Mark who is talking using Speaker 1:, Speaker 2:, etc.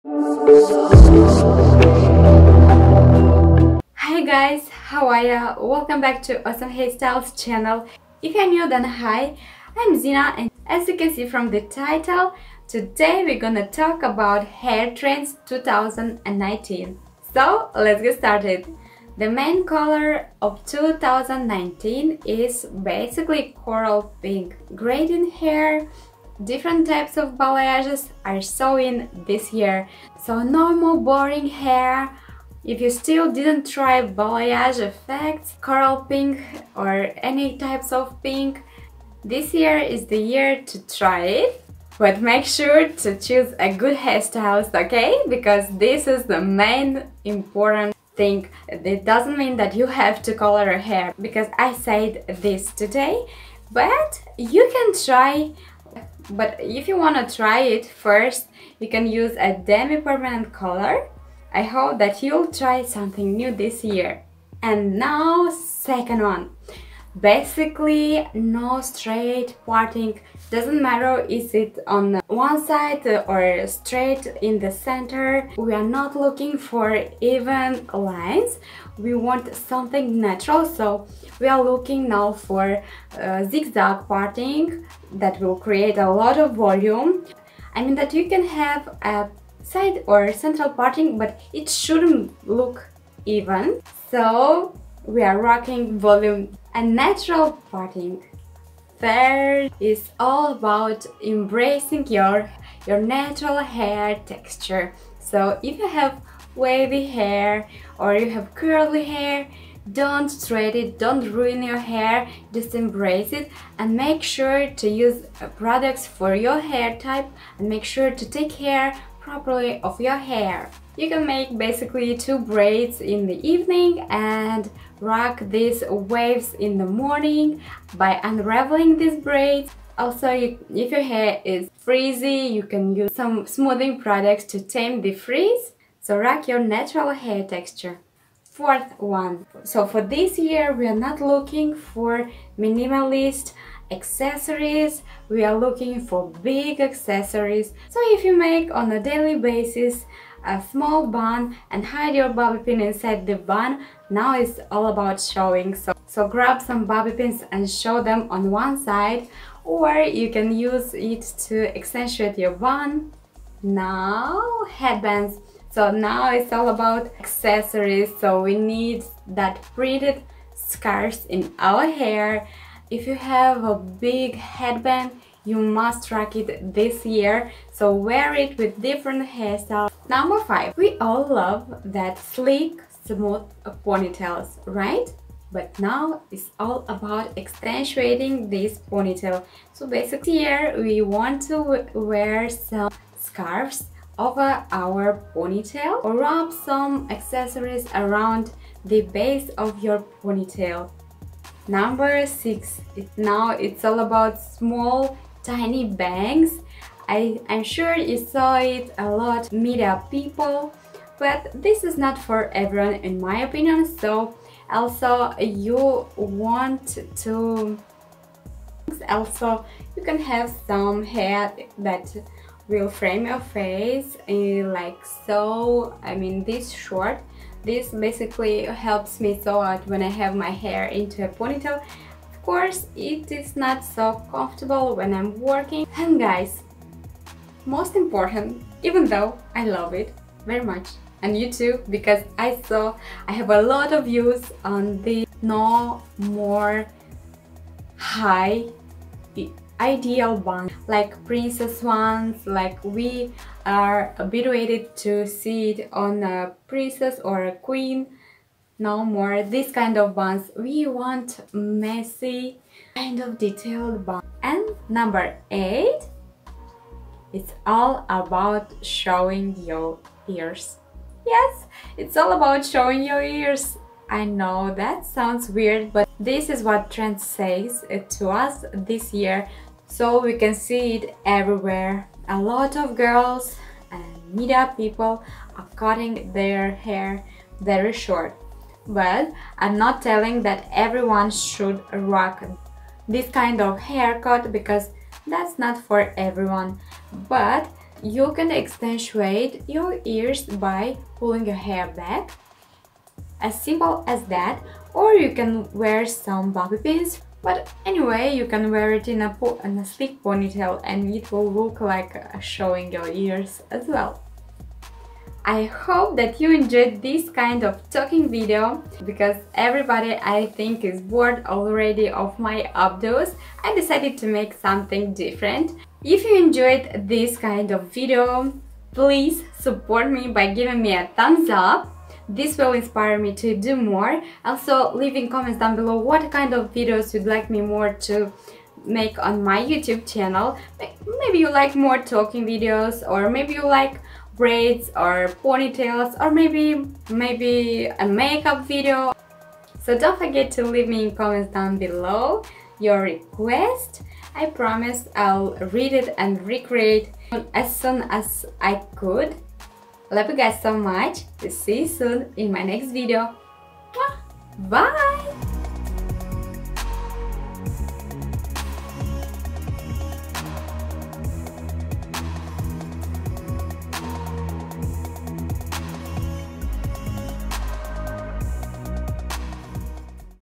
Speaker 1: Hi guys, how are ya? Welcome back to Awesome Hairstyles channel. If you're new, then hi, I'm Zina, and as you can see from the title, today we're gonna talk about hair trends 2019. So let's get started. The main color of 2019 is basically coral pink. Great in hair. Different types of balayages are so in this year, so no more boring hair. If you still didn't try balayage effects, coral pink or any types of pink, this year is the year to try it. But make sure to choose a good hairstylist, okay? Because this is the main important thing. It doesn't mean that you have to color your hair, because I said this today, but you can try. But if you want to try it first, you can use a demi-permanent color. I hope that you'll try something new this year. And now, second one. Basically, no straight parting. Doesn't matter is it on one side or straight in the center. We are not looking for even lines. We want something natural, so we are looking now for zigzag parting that will create a lot of volume. I mean that you can have a side or central parting, but it shouldn't look even. So we are rocking volume and natural parting. Third is all about embracing your natural hair texture. So if you have wavy hair or you have curly hair, don't straight it, don't ruin your hair, just embrace it and make sure to use products for your hair type and make sure to take care properly of your hair. You can make basically 2 braids in the evening and rock these waves in the morning by unraveling these braids. Also, if your hair is frizzy, you can use some smoothing products to tame the frizz. So rock your natural hair texture. Fourth one. So for this year, we are not looking for minimalist accessories, we are looking for big accessories. So if you make on a daily basis a small bun and hide your bobby pin inside the bun, now it's all about showing. So grab some bobby pins and show them on one side, or you can use it to accentuate your bun. Now headbands. So now it's all about accessories, so we need that printed scarves in our hair. If you have a big headband, you must rock it this year, so wear it with different hairstyles. Number 5. We all love that sleek, smooth ponytails, right? But now it's all about accentuating this ponytail. So basically here we want to wear some scarves over our ponytail or wrap some accessories around the base of your ponytail. Number 6. Now it's all about small tiny bangs. I'm sure you saw it a lot media people, but this is not for everyone in my opinion. So also you want to you can have some hair that will frame your face like so. I mean this short. This basically helps me so out when I have my hair into a ponytail. Of course, it is not so comfortable when I'm working. And guys, most important, even though I love it very much, and you too, because I have a lot of views on the no more high ideal ones, like princess ones, like we are habituated to see it on a princess or a queen. No more this kind of buns. We want messy, kind of detailed buns. And number 8, it's all about showing your ears. Yes, it's all about showing your ears. I know that sounds weird, but this is what trend says to us this year, so we can see it everywhere. A lot of girls and media people are cutting their hair very short, but I'm not telling that everyone should rock this kind of haircut, because that's not for everyone. But you can accentuate your ears by pulling your hair back, as simple as that. Or you can wear some bobby pins, but anyway, you can wear it in a sleek ponytail and it will look like showing your ears as well. I hope that you enjoyed this kind of talking video, because everybody I think is bored already of my updos. I decided to make something different. If you enjoyed this kind of video, please support me by giving me a thumbs up. This will inspire me to do more. Also, leave in comments down below what kind of videos you'd like me more to make on my YouTube channel. Maybe you like more talking videos, or maybe you like braids or ponytails, or maybe a makeup video. So don't forget to leave me in comments down below your request. I promise I'll read it and recreate as soon as I could. Love you guys so much. See you soon in my next video. Bye!